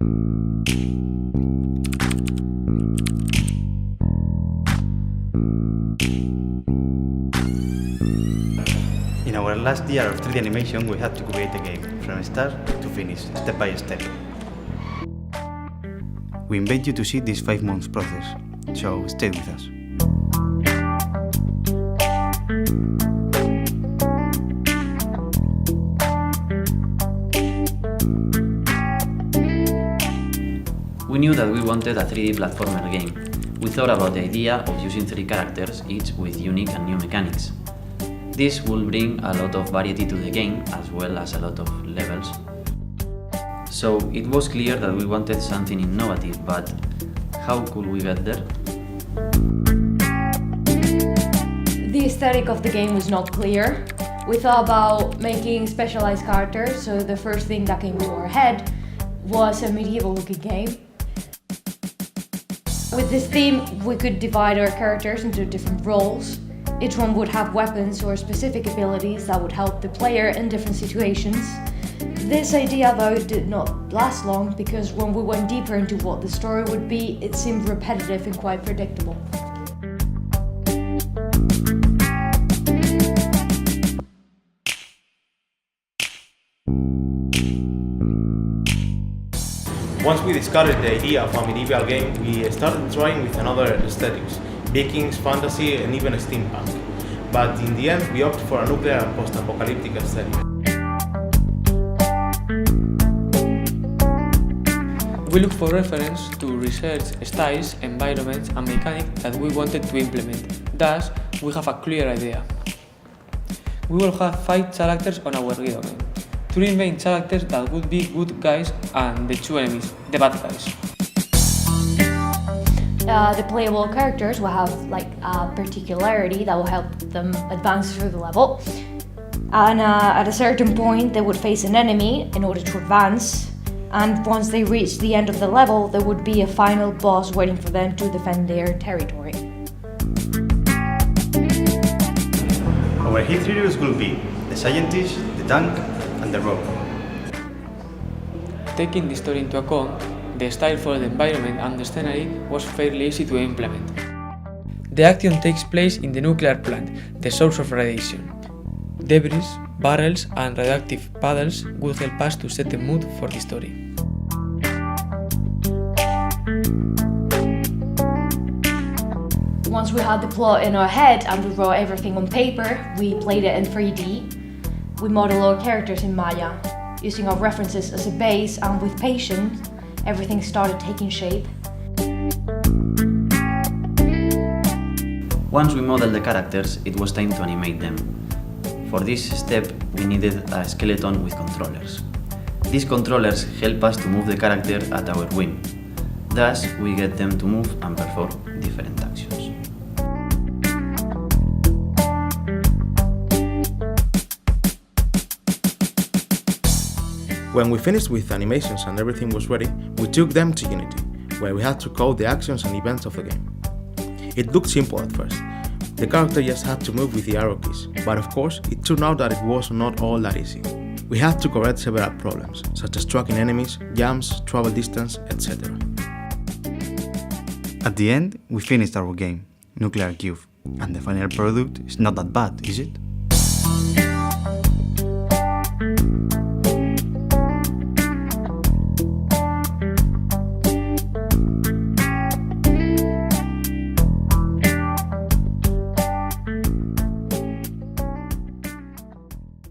In our last year of 3D animation, we had to create a game from start to finish, step by step. We invite you to see this 5 months process, so stay with us. We knew that we wanted a 3D platformer game. We thought about the idea of using 3 characters, each with unique and new mechanics. This will bring a lot of variety to the game, as well as a lot of levels. So it was clear that we wanted something innovative, but how could we get there? The aesthetic of the game was not clear. We thought about making specialized characters, so the first thing that came to our head was a medieval-looking game. With this theme, we could divide our characters into different roles. Each one would have weapons or specific abilities that would help the player in different situations. This idea, though, did not last long because when we went deeper into what the story would be, it seemed repetitive and quite predictable. Once we discovered the idea of a medieval game, we started trying with another aesthetics, Vikings, fantasy, and even steampunk. But in the end, we opted for a nuclear and post-apocalyptic aesthetic. We look for reference to research styles, environments, and mechanics that we wanted to implement. Thus, we have a clear idea. We will have 5 characters on our domain. 3 main characters that would be good guys and the 2 enemies, the bad guys. The playable characters will have a particularity that will help them advance through the level. And at a certain point, they would face an enemy in order to advance. And once they reach the end of the level, there would be a final boss waiting for them to defend their territory. Our hit heroes will be the scientist, the tank, and the rogue. Taking this story into account, the style for the environment and the scenery was fairly easy to implement. The action takes place in the nuclear plant, the source of radiation. Debris, barrels, and radioactive puddles will help us to set the mood for the story. Once we had the plot in our head and we wrote everything on paper, we played it in 3D. We modeled our characters in Maya, using our references as a base, and with patience, everything started taking shape. Once we modeled the characters, it was time to animate them. For this step, we needed a skeleton with controllers. These controllers help us to move the character at our whim. Thus, we get them to move and perform different actions. When we finished with animations and everything was ready, we took them to Unity, where we had to code the actions and events of the game. It looked simple at first. The character just had to move with the arrow keys, but of course, it turned out that it was not all that easy. We had to correct several problems, such as tracking enemies, jumps, travel distance, etc. At the end, we finished our game, Nuclear³, and the final product is not that bad, is it?